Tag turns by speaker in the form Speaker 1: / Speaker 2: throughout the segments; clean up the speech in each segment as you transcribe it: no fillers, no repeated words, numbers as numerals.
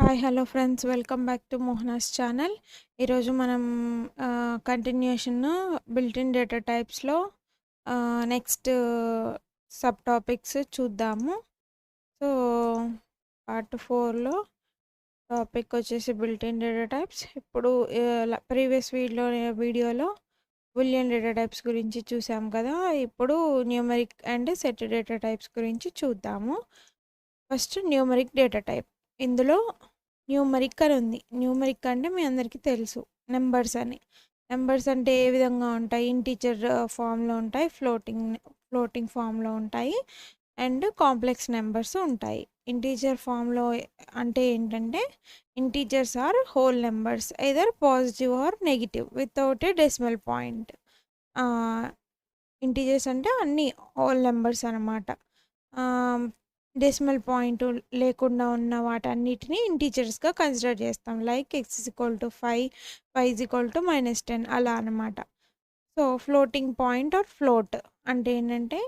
Speaker 1: Hi hello friends, welcome back to Mohana's channel. ఈరోజు మనం continuation built in data టైప్స్లో next sub topics చూద్దాము. So part 4లో టాపిక్ వచ్చేసి బిల్ట్-ఇన్ డేటా టైప్స్. ఇప్పుడు ప్రీవియస్ వీడియోలో బులియన్ డేటా టైప్స్ గురించి చూసాం కదా. ఇప్పుడు numeric and set data types గురించి చూద్దాము. First numeric data type. ఇందులో న్యూమరిక్ అని ఉంది. న్యూమరిక్ అంటే మీ అందరికీ తెలుసు, నెంబర్స్ అని. నెంబర్స్ అంటే ఏ విధంగా ఉంటాయి? ఇంటీజర్ ఫామ్లో ఉంటాయి, ఫ్లోటింగ్ ఫామ్లో ఉంటాయి, అండ్ కాంప్లెక్స్ నెంబర్స్ ఉంటాయి. ఇంటీజర్ ఫామ్లో అంటే ఏంటంటే integers are whole numbers, either positive or negative without a decimal point. Integers అంటే అన్ని హోల్ నెంబర్స్ అన్నమాట. డెసిమల్ పాయింట్ లేకుండా ఉన్న వాటన్నిటిని ఇంటీజర్స్గా కన్సిడర్ చేస్తాం. లైక్ x=5, y=-10 అలా అనమాట. So floating point or float అంటే ఏంటంటే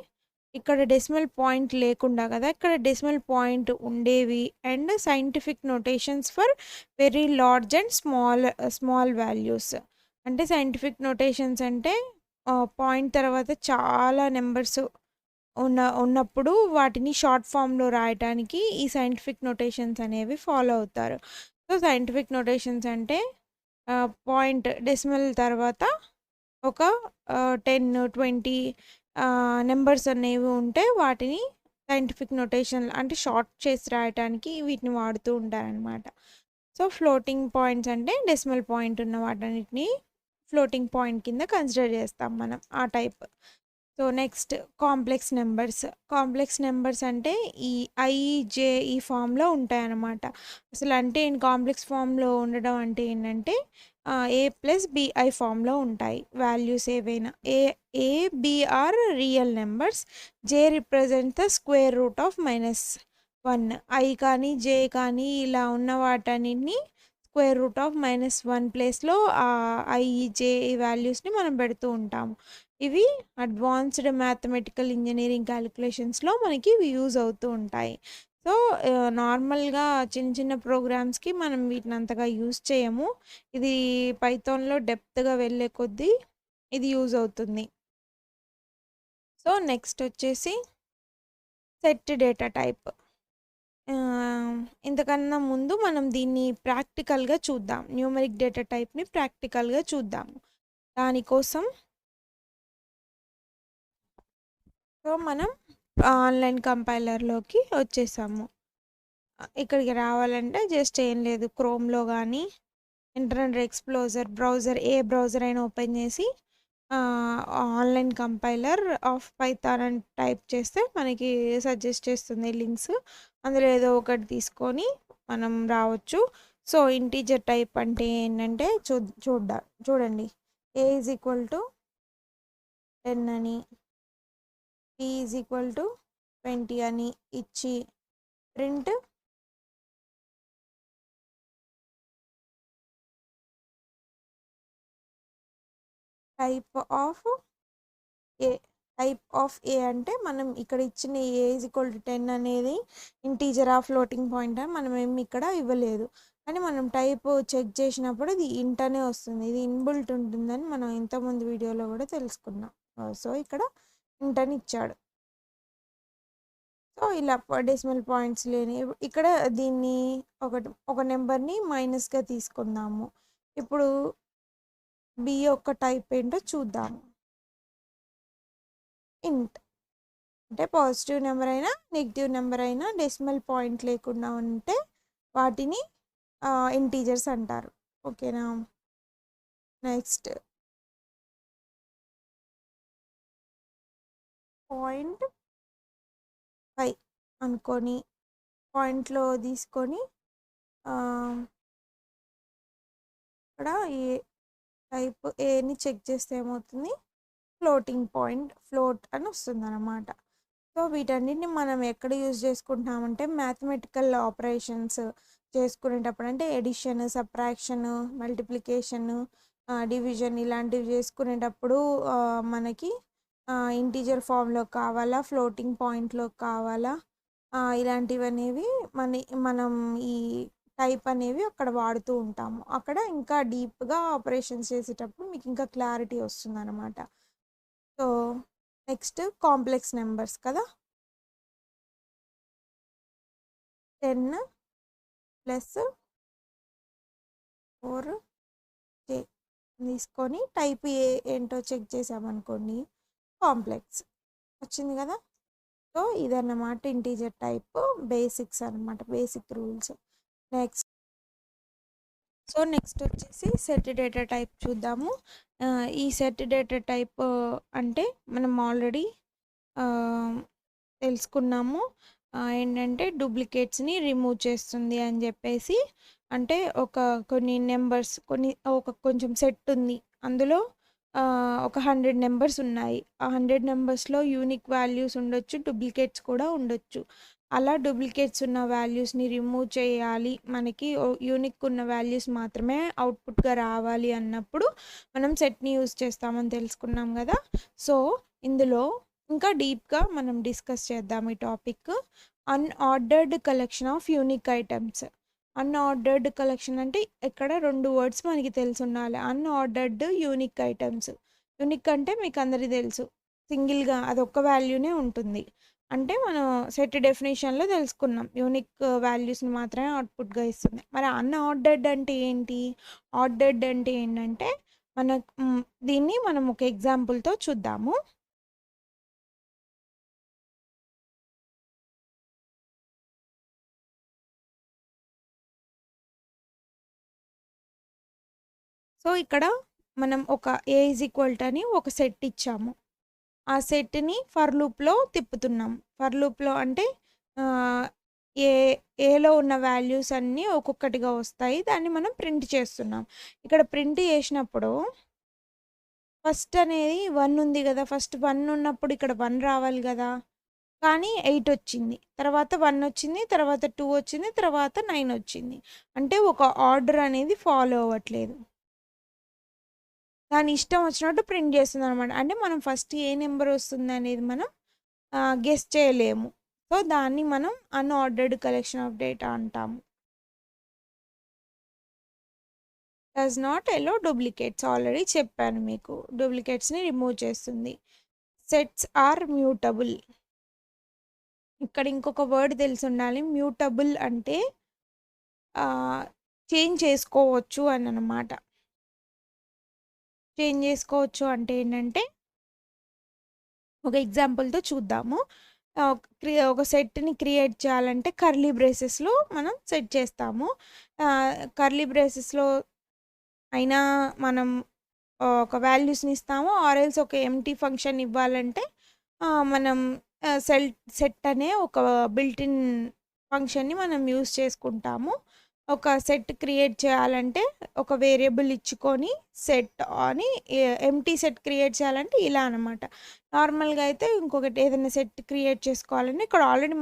Speaker 1: ఇక్కడ డెసిమల్ పాయింట్ లేకుండా కదా, ఇక్కడ డెసిమల్ పాయింట్ ఉండేవి. And scientific notations for very large and small values. అంటే సైంటిఫిక్ నోటేషన్స్ అంటే పాయింట్ తర్వాత చాలా నెంబర్స్ ఉన్నప్పుడు వాటిని షార్ట్ ఫామ్లో రాయడానికి ఈ సైంటిఫిక్ నోటేషన్స్ అనేవి ఫాలో అవుతారు. సో సైంటిఫిక్ నోటేషన్స్ అంటే పాయింట్ డెసిమల్ తర్వాత ఒక 10-20 నెంబర్స్ అనేవి ఉంటే వాటిని సైంటిఫిక్ నోటేషన్ అంటే షార్ట్ చేసి రాయడానికి వీటిని వాడుతూ ఉంటారనమాట. సో ఫ్లోటింగ్ పాయింట్స్ అంటే డెసిమల్ పాయింట్ ఉన్న వాటన్నిటిని ఫ్లోటింగ్ పాయింట్ కింద కన్సిడర్ చేస్తాం మనం, ఆ type. So next complex numbers. Complex numbers అంటే ఈ ఐజే ఈ ఫామ్లో ఉంటాయన్నమాట. అసలు అంటే కాంప్లెక్స్ ఫామ్లో ఉండడం అంటే ఏంటంటే a+bi ఫామ్లో ఉంటాయి వాల్యూస్ ఏవైనా. ABR real numbers, J represent the square root of -1. I కానీ జే కానీ ఇలా ఉన్న వాటన్నిటిని స్క్వేర్ రూట్ ఆఫ్ -1 ప్లేస్లో ఐజే ఈ వాల్యూస్ని మనం పెడుతూ ఉంటాము. ఇవి అడ్వాన్స్డ్ మ్యాథమెటికల్ ఇంజనీరింగ్ క్యాలిక్యులేషన్స్లో మనకి యూజ్ అవుతూ ఉంటాయి. సో నార్మల్గా చిన్న చిన్న ప్రోగ్రామ్స్కి మనం వీటిని అంతగా యూజ్ చేయము. ఇది పైథాన్లో డెప్త్గా వెళ్ళే కొద్దీ ఇది యూజ్ అవుతుంది. సో నెక్స్ట్ వచ్చేసి సెట్ డేటా టైప్. ఇంతకన్నా ముందు మనం దీన్ని ప్రాక్టికల్గా చూద్దాం. న్యూమరిక్ డేటా టైప్ని ప్రాక్టికల్గా చూద్దాం. దానికోసం సో మనం ఆన్లైన్ కంపైలర్లోకి వచ్చేసాము. ఇక్కడికి రావాలంటే జస్ట్ ఏం లేదు, క్రోమ్లో కానీ ఇంటర్నెట్ ఎక్స్ప్లోరర్ ఏ బ్రౌజర్ అయినా ఓపెన్ చేసి ఆన్లైన్ కంపైలర్ ఆఫ్ పైథాన్ అని టైప్ చేస్తే మనకి సజెస్ట్ చేస్తుంది లింక్స్. అందులో ఏదో ఒకటి తీసుకొని మనం రావచ్చు. సో ఇంటీజర్ టైప్ అంటే ఏంటంటే చూడండి, a=10 అని, b=20 అని ఇచ్చి ప్రింట్ టైప్ ఆఫ్ ఏ అంటే మనం ఇక్కడ ఇచ్చిన a=10 అనేది ఇంటీజర్ ఫ్లోటింగ్ పాయింట్ అని మనం ఏమి ఇక్కడ ఇవ్వలేదు. కానీ మనం టైప్ చెక్ చేసినప్పుడు ఇది ఇంట్ అనే వస్తుంది. ఇది ఇన్బుల్ట్ ఉంటుందని మనం ఇంతకుముందు వీడియోలో కూడా తెలుసుకున్నాం. సో ఇక్కడ ఇంట్ అని ఇచ్చాడు. సో ఇలా డెసిమల్ పాయింట్స్ లేని ఇక్కడ దీన్ని ఒక నెంబర్ని మైనస్గా తీసుకుందాము. ఇప్పుడు బి యొక్క టైప్ ఏంటో చూద్దాము. ఇంట్ అంటే పాజిటివ్ నెంబర్ అయినా నెగిటివ్ నెంబర్ అయినా డెసిమల్ పాయింట్ లేకుండా ఉంటే వాటిని ఇంటీజర్స్ అంటారు. ఓకేనా. నెక్స్ట్ 0.5 అనుకొని పాయింట్లో తీసుకొని ఇక్కడ ఈ టైప్ ఏని చెక్ చేస్తే ఏమవుతుంది, ఫ్లోటింగ్ పాయింట్ ఫ్లోట్ అని వస్తుంది అన్నమాట. సో వీటన్నిటిని మనం ఎక్కడ యూజ్ చేసుకుంటున్నామంటే మ్యాథమెటికల్ ఆపరేషన్స్ చేసుకునేటప్పుడు, అంటే ఎడిషన్, సబ్ట్రాక్షన్, మల్టిప్లికేషన్, డివిజన్ ఇలాంటివి చేసుకునేటప్పుడు మనకి ఇంటీజర్ ఫామ్లో కావాలా, ఫ్లోటింగ్ పాయింట్లో కావాలా, ఇలాంటివి అనేవి మనం ఈ టైప్ అనేవి అక్కడ వాడుతూ ఉంటాము. అక్కడ ఇంకా డీప్‌గా ఆపరేషన్స్ చేసేటప్పుడు మీకు ఇంకా క్లారిటీ వస్తుందన్నమాట. సో, నెక్స్ట్ కాంప్లెక్స్ నెంబర్స్ కదా! 10 ప్లస్ 4 జే తీసుకొని టైప్ ఏంటో చెక్ చేసామనుకోండి కాంప్లెక్స్ వచ్చింది కదా! సో, ఇదన్నమాట ఇంటీజర్ టైప్ బేసిక్స్ అనమాట. Basic rules. నెక్స్ట్ నెక్స్ట్ వచ్చేసి సెట్ డేటా టైప్ చూద్దాము. ఈ సెట్ డేటా టైప్ అంటే మనం ఆల్రెడీ తెలుసుకున్నాము. ఏంటంటే డూప్లికేట్స్‌ని రిమూవ్ చేస్తుంది అని చెప్పేసి. అంటే కొన్ని నెంబర్స్ కొంచెం సెట్ ఉంది. అందులో ఒక 100 నెంబర్స్ ఉన్నాయి. ఆ 100 నెంబర్స్‌లో యూనిక్ వాల్యూస్ ఉండొచ్చు. డూప్లికేట్స్ కూడా ఉండొచ్చు. అలా డూప్లికేట్స్ ఉన్న వాల్యూస్‌ని రిమూవ్ చేయాలి. మనకి యూనిక్ ఉన్న వాల్యూస్ మాత్రమే అవుట్‌పుట్‌గా రావాలి అన్నప్పుడు మనం సెట్‌ని యూజ్ చేస్తామని తెలుసుకున్నాం కదా! సో, ఇందులో ఇంకా డీప్‌గా మనం డిస్కస్ చేద్దాం ఈ topic. Unordered collection of unique items. Unordered collection అంటే ఇక్కడ 2 వర్డ్స్ మనకి తెలిసుండాలి. Unordered unique items. యూనిక్ అంటే మీకు అందరికీ తెలుసు. సింగిల్‌గా అదొక్క వాల్యూనే ఉంటుంది. అంటే మనం సెట్ డెఫినిషన్‌లో తెలుసుకున్నాం. యూనిక్ వాల్యూస్‌ని మాత్రమే అవుట్‌పుట్‌గా ఇస్తుంది. మరి అన్‌ఆర్డర్డ్ అంటే ఏంటి? ఆర్డర్డ్ అంటే ఏంటంటే దీన్ని మనం ఒక ఎగ్జాంపుల్‌తో చూద్దాము. సో, ఇక్కడ మనం ఒక ఏ ఈజ్ ఈక్వల్ టు అని ఒక సెట్ ఇచ్చాము. ఆ సెట్‌ని ఫర్ లూప్‌లో తిప్పుతున్నాం. ఫర్ లూప్‌లో అంటే ఆహ్, ఏ ఏలో ఉన్న వాల్యూస్ అన్నీ ఒక్కొక్కటిగా వస్తాయి. దాన్ని మనం ప్రింట్ చేస్తున్నాం. ఇక్కడ ప్రింట్ చేసినప్పుడు ఫస్ట్ అనేది 1 ఉంది గదా! ఫస్ట్ 1 ఉన్నప్పుడు ఇక్కడ 1 రావాలి గదా! కానీ 8 వచ్చింది. తర్వాత 1 వచ్చింది. తర్వాత 2 వచ్చింది. తర్వాత 9 వచ్చింది. అంటే ఒక ఆర్డర్ అనేది ఫాలో అవ్వట్లేదు. దాని ఇష్టం వచ్చినట్టు ప్రింట్ చేస్తుందనమాట. అంటే మనం ఫస్ట్ ఏ నెంబర్ వస్తుందనేది మనం గెస్ చేయలేము. సో, దాన్ని మనం అన్‌ఆర్డర్డ్ కలెక్షన్ ఆఫ్ డేటా అంటాము. Does not allow duplicates already చెప్పాను మీకు. డూప్లికేట్స్‌ని రిమూవ్ చేస్తుంది. Sets are mutable. ఇక్కడ ఇంకొక వర్డ్ తెలిసుండాలి. మ్యూటబుల్ అంటే చేంజ్ చేసుకోవచ్చు అననమాట. చేంజ్ చేసుకోవచ్చు అంటే ఏంటంటే ఒక ఎగ్జాంపుల్‌తో చూద్దాము. ఒక సెట్‌ని క్రియేట్ చేయాలంటే కర్లీ బ్రేసెస్‌లో మనం సెట్ చేస్తాము. కర్లీ బ్రేసెస్‌లో అయినా మనం ఒక వాల్యూస్‌ని ఇస్తాము. ఎల్స్ ఒక ఎంప్టీ ఫంక్షన్ ఇవ్వాలంటే మనం సెట్ అనే ఒక బిల్ట్ ఇన్ ఫంక్షన్‌ని మనం యూజ్ చేసుకుంటాము. ఒక సెట్ క్రియేట్ చేయాలంటే ఒక వేరియబుల్ ఇచ్చుకొని సెట్ అని ఎంప్టీ సెట్ క్రియేట్ చేయాలంటే ఇలా అనమాట. నార్మల్‌గా అయితే ఇంకొకటి ఏదైనా సెట్ క్రియేట్ చేసుకోవాలంటే ఇక్కడ ఆల్రెడీ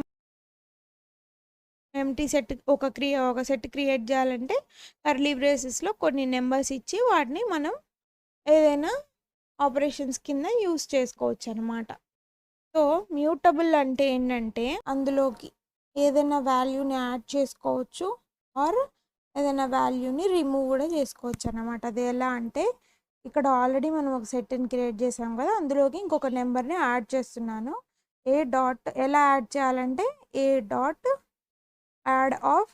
Speaker 1: ఎంప్టీ సెట్ ఒక సెట్ క్రియేట్ చేయాలంటే కర్లీ బ్రేసెస్‌లో కొన్ని నెంబర్స్ ఇచ్చి వాటిని మనం ఏదైనా ఆపరేషన్స్ కింద యూజ్ చేసుకోవచ్చనమాట. సో, మ్యూటబుల్ అంటే ఏంటంటే అందులోకి ఏదైనా వాల్యూని యాడ్ చేసుకోవచ్చు. ఆర్ ఏదైనా వాల్యూని రిమూవ్ కూడా చేసుకోవచ్చనమాట. అది ఎలా అంటే ఇక్కడ ఆల్రెడీ మనం ఒక సెట్‌ని క్రియేట్ చేసాం కదా! అందులోకి ఇంకొక నెంబర్‌ని యాడ్ చేస్తున్నాను. ఎలా యాడ్ చేయాలంటే dot add of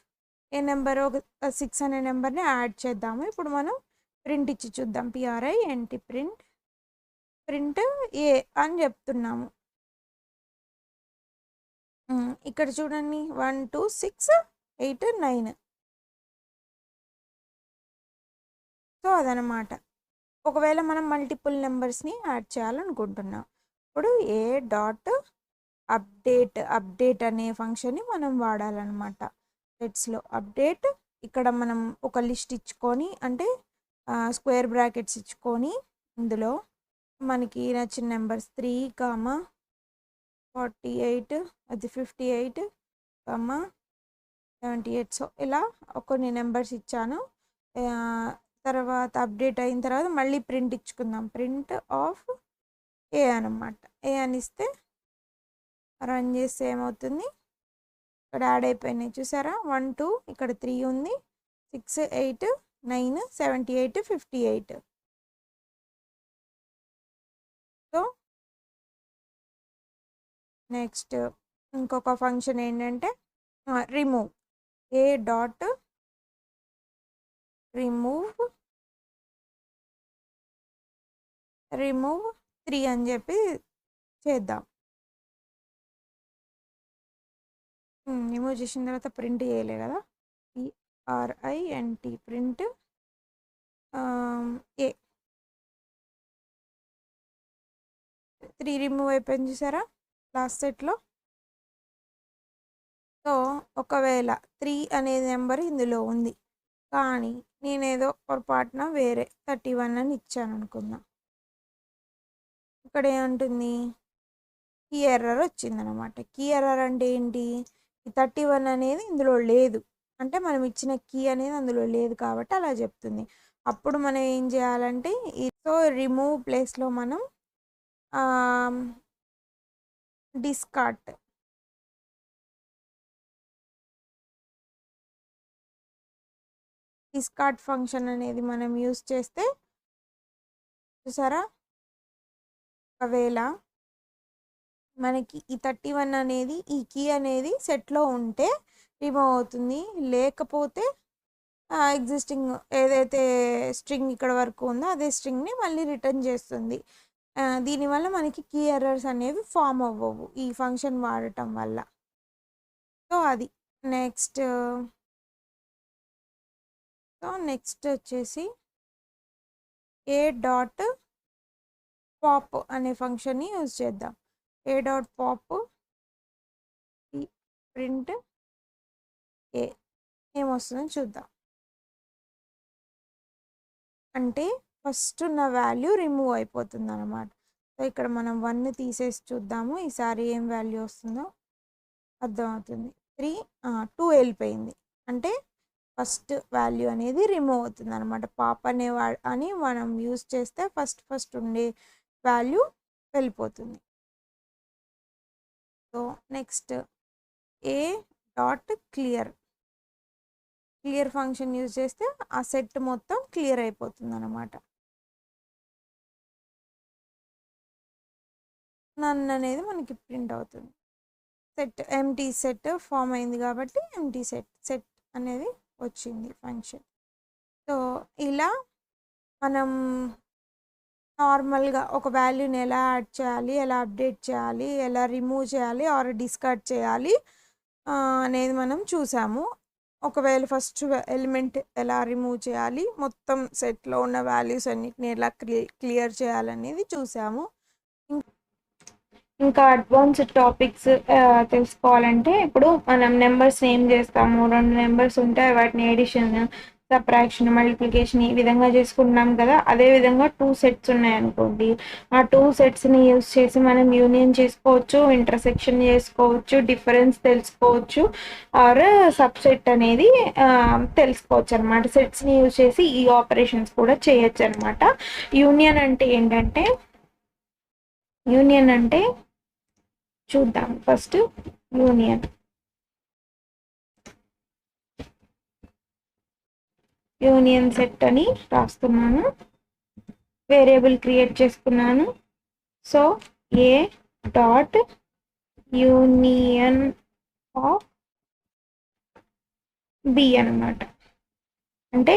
Speaker 1: A number ఒక 6 అనే నెంబర్‌ని యాడ్ చేద్దాము. ఇప్పుడు మనం ప్రింట్ ఇచ్చి చూద్దాం. PRINT ప్రింట్ ఏ అని చెప్తున్నాము. ఇక్కడ చూడండి 1, 2, 6, 8, 9. సో, అదనమాట. ఒకవేళ మనం మల్టిపుల్ నెంబర్స్‌ని యాడ్ చేయాలనుకుంటున్నాం. ఇప్పుడు ఏ డాట్ అప్డేట్ అనే ఫంక్షన్‌ని మనం వాడాలనమాట. సెట్స్‌లో అప్డేట్ ఇక్కడ మనం ఒక లిస్ట్ ఇచ్చుకొని అంటే స్క్వేర్ బ్రాకెట్స్ ఇచ్చుకొని ఇందులో మనకి నచ్చిన నెంబర్స్ 3, 48 అది 58, 78. సో, ఇలా కొన్ని నెంబర్స్ ఇచ్చాను. తర్వాత అప్డేట్ అయిన తర్వాత మళ్ళీ ప్రింట్ ఇచ్చుకుందాం. ప్రింట్ ఆఫ్ ఏ అనమాట. ఏ అని ఇస్తే రన్ చేస్తే ఏమవుతుంది? ఇక్కడ యాడ్ అయిపోయినాయి చూసారా 1 2 ఇక్కడ 3 ఉంది 6 8 9 78 58 సో నెక్స్ట్ ఇంకొక ఫంక్షన్ ఏంటంటే రిమూవ్ ఏ డాట్ రిమూవ్ 3 అని చెప్పి చేద్దాం. రిమూవ్ చేసిన తర్వాత ప్రింట్ చేయలే కదా PRINT ప్రింట్ ఏ 3 రిమూవ్ అయిపోయింది చూసారా లాస్ట్ సెట్లో. సో ఒకవేళ 3 అనేది నెంబర్ ఇందులో ఉంది కానీ నేనేదో పొరపాటున వేరే 31 అని ఇచ్చాను అనుకుందాం. ఇక్కడ ఏముంటుంది కీ ఎర్రర్ వచ్చిందనమాట. కీ ఎర్రర్ అంటే ఏంటి, ఈ 31 అనేది ఇందులో లేదు అంటే మనం ఇచ్చిన కీ అనేది అందులో లేదు కాబట్టి అలా చెప్తుంది. అప్పుడు మనం ఏం చేయాలంటే సో రిమూవ్ ప్లేస్లో మనం డిస్కార్ట్ ఫంక్షన్ అనేది మనం యూస్ చేస్తే చూసారా ఒకవేళ మనకి ఈ 31 అనేది ఈ కీ అనేది సెట్లో ఉంటే రిమూవ్ అవుతుంది, లేకపోతే ఎగ్జిస్టింగ్ ఏదైతే స్ట్రింగ్ ఇక్కడ వరకు ఉందో అదే స్ట్రింగ్ని మళ్ళీ రిటర్న్ చేస్తుంది. దీనివల్ల మనకి కీ ఎర్రర్స్ అనేవి ఫామ్ అవ్వవు ఈ ఫంక్షన్ వాడటం వల్ల. సో అది నెక్స్ట్ వచ్చేసి ఏ డాట్ పాప్ అనే ఫంక్షన్ని యూజ్ చేద్దాం. ఏ డాట్ పాప్ ప్రింట్ ఏ ఏమొస్తుందని చూద్దాం. అంటే ఫస్ట్ ఉన్న వాల్యూ రిమూవ్ అయిపోతుంది అనమాట. సో ఇక్కడ మనం 1 తీసేసి చూద్దాము ఈసారి ఏం వాల్యూ వస్తుందో అర్థమవుతుంది. 2 వెళ్ళిపోయింది అంటే ఫస్ట్ వాల్యూ అనేది రిమూవ్ అవుతుంది అనమాట. పాప్ అని మనం యూజ్ చేస్తే ఫస్ట్ ఉండే వాల్యూ వెళ్ళిపోతుంది. So next A dot clear function use చేస్తే ఆ సెట్ మొత్తం క్లియర్ అయిపోతుంది అనమాట. నన్ అనేది మనకి ప్రింట్ అవుతుంది. సెట్ ఎంటీ సెట్ ఫామ్ అయింది కాబట్టి ఎంటీ సెట్ అనేది వచ్చింది ఫంక్షన్. సో ఇలా మనం నార్మల్గా ఒక వాల్యూని ఎలా యాడ్ చేయాలి, ఎలా అప్డేట్ చేయాలి, ఎలా రిమూవ్ చేయాలి ఆర్ డిస్కార్డ్ చేయాలి అనేది మనం చూసాము. ఒకవేళ ఫస్ట్ ఎలిమెంట్ ఎలా రిమూవ్ చేయాలి, మొత్తం సెట్లో ఉన్న వాల్యూస్ అన్నిటిని ఎలా క్లియర్ చేయాలనేది చూసాము. ఇంకా అడ్వాన్స్డ్ టాపిక్స్ తెలుసుకోవాలంటే ఇప్పుడు మనం నెంబర్స్ ఏం చేస్తాము, 2 నెంబర్స్ ఉంటాయి వాటిని ఎడిషన్ సబ్ట్రాక్షన్ మల్టిప్లికేషన్ ఈ విధంగా చేసుకుంటున్నాం కదా. అదే విధంగా 2 సెట్స్ ఉన్నాయనుకోండి, ఆ 2 సెట్స్ని యూస్ చేసి మనం యూనియన్ చేసుకోవచ్చు, ఇంటర్సెక్షన్ చేసుకోవచ్చు, డిఫరెన్స్ తెలుసుకోవచ్చు ఆర్ సబ్సెట్ అనేది తెలుసుకోవచ్చు అనమాట. సెట్స్ని యూజ్ చేసి ఈ ఆపరేషన్స్ కూడా చేయొచ్చు అనమాట. యూనియన్ అంటే చూద్దాం. ఫస్ట్ యూనియన్ సెట్ అని రాస్తున్నాను, వేరియబుల్ క్రియేట్ చేసుకున్నాను. So A dot union of B అనమాట. అంటే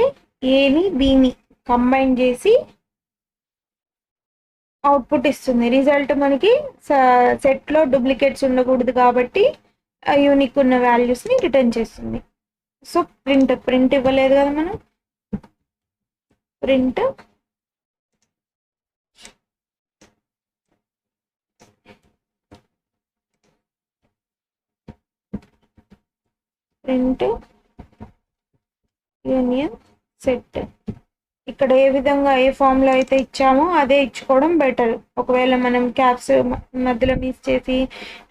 Speaker 1: ఏని బిని కంబైన్ చేసి అవుట్పుట్ ఇస్తుంది. రిజల్ట్ మనకి సెట్లో డూప్లికేట్స్ ఉండకూడదు కాబట్టి యూనిక్ ఉన్న వాల్యూస్ని రిటర్న్ చేస్తుంది. సో ప్రింట్ ఇవ్వలేదు కదా మనం, ప్రింట్ యూనియన్ సెట్. ఇక్కడ ఏ విధంగా ఏ ఫామ్లో అయితే ఇచ్చామో అదే ఇచ్చుకోవడం బెటర్. ఒకవేళ మనం క్యాప్స్ మధ్యలో మిస్ చేసి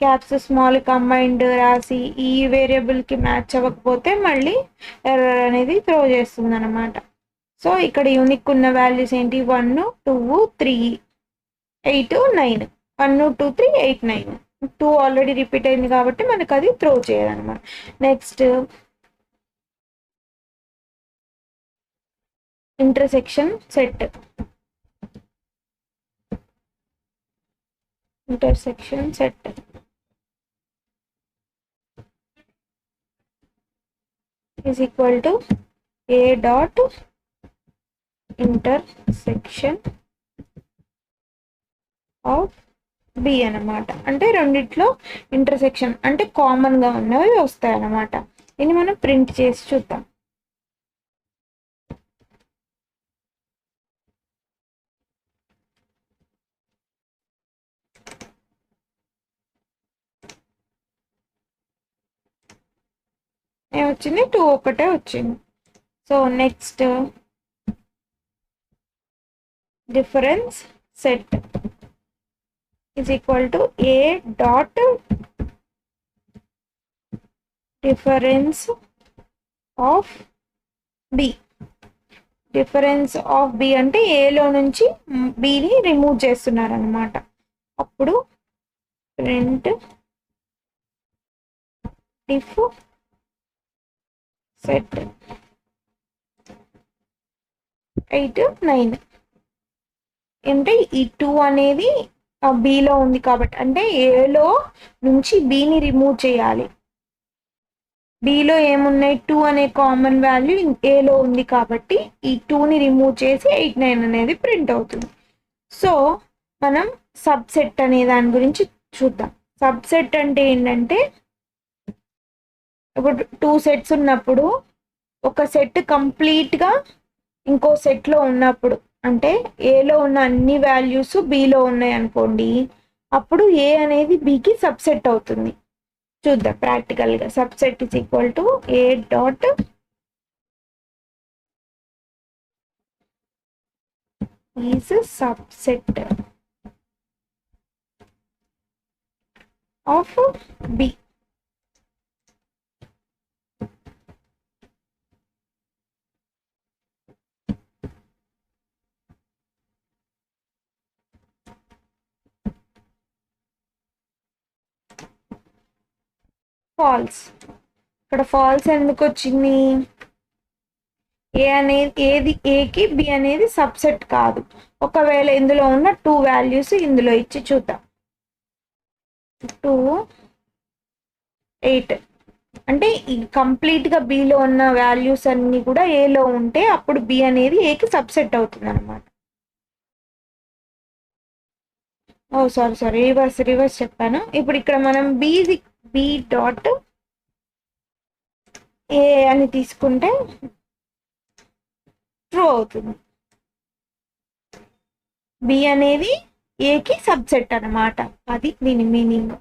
Speaker 1: క్యాప్స్ స్మాల్ కంబైన్డ్ రాసి ఈ వేరియబుల్కి మ్యాచ్ అవ్వకపోతే మళ్ళీ ఎర్రర్ అనేది త్రో చేస్తుంది అనమాట. సో ఇక్కడ యూనిక్ ఉన్న వాల్యూస్ ఏంటి 1 2 3 8 9 1 2 3 8 9 2 ఆల్రెడీ రిపీట్ అయింది కాబట్టి మనకు అది త్రో చేయాలన్నమాట. Next intersection set. Intersection set is equal to a dot intersection of b అన్నమాట. అంటే రెండిట్లో ఇంటర్సెక్షన్ అంటే కామన్ గా ఉన్నవి వస్తాయి అన్నమాట. ఇది మనం ప్రింట్ చేసి చూద్దాం. ఏమొచ్చింది? 2 ఒకటే వచ్చింది. So next difference set is equal to a dot difference of b. Difference of b అంటే ఏలో నుంచి bని రిమూవ్ చేస్తున్నారు అన్నమాట. అప్పుడు ప్రింట్ డిఫ్ సెట్ 8 9 అంటే ఈ 2 అనేది బిలో ఉంది కాబట్టి అంటే ఏలో నుంచి బిని రిమూవ్ చేయాలి. బిలో ఏమున్నాయి? 2 అనే కామన్ వాల్యూ ఏలో ఉంది కాబట్టి ఈ 2ని రిమూవ్ చేసి 8 9 అనేది ప్రింట్ అవుతుంది. సో మనం సబ్సెట్ అనే దాని గురించి చూద్దాం. సబ్సెట్ అంటే ఏంటంటే ఇప్పుడు 2 సెట్స్ ఉన్నప్పుడు ఒక సెట్ కంప్లీట్గా ఇంకో సెట్లో ఉన్నప్పుడు అంటే ఏలో ఉన్న అన్ని వాల్యూస్ బిలో ఉన్నాయి అనుకోండి, అప్పుడు ఏ అనేది బికి సబ్సెట్ అవుతుంది. చూద్దాం ప్రాక్టికల్గా. Subset is equal to A dot is subset of B. False. ఇక్కడ ఫాల్స్ ఎందుకు వచ్చింది? ఏ అనేది ఏది ఏకి బి అనేది సబ్సెట్ కాదు. ఒకవేళ ఇందులో ఉన్న 2 వాల్యూస్ ఇందులో ఇచ్చి చూద్దాం. 2 8 అంటే కంప్లీట్గా బిలో ఉన్న వాల్యూస్ అన్ని కూడా ఏలో ఉంటే అప్పుడు బి అనేది ఏకి సబ్సెట్ అవుతుంది అనమాట. ఓ సారీ రివర్స్ చెప్పాను. ఇప్పుడు ఇక్కడ మనం బి డాట్ ఏ అని తీసుకుంటే ట్రూ అవుతుంది. బి అనేది ఏకి సబ్సెట్ అనమాట. అది దీని మీనింగ్.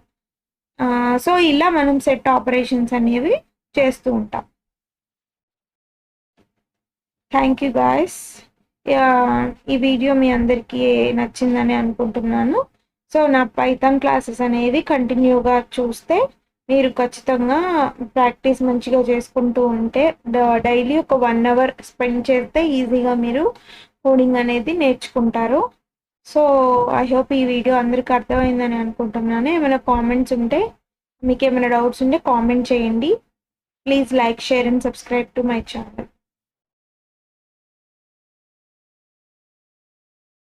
Speaker 1: సో ఇలా మనం సెట్ ఆపరేషన్స్ అనేవి చేస్తూ ఉంటాం. Thank you guys. ఈ వీడియో మీ అందరికీ నచ్చిందని అనుకుంటున్నాను. సో నా పైథాన్ క్లాసెస్ అనేవి కంటిన్యూగా చూస్తే మీరు ఖచ్చితంగా ప్రాక్టీస్ మంచిగా చేసుకుంటూ ఉంటే డైలీ ఒక 1 అవర్ స్పెండ్ చేస్తే ఈజీగా మీరు కోడింగ్ అనేది నేర్చుకుంటారు. సో ఐ హోప్ ఈ వీడియో అందరికీ అర్థమైందని అనుకుంటున్నాను. ఏమైనా కామెంట్స్ ఉంటే, మీకు ఏమైనా డౌట్స్ ఉంటే కామెంట్ చేయండి. Please like, share and subscribe to my channel.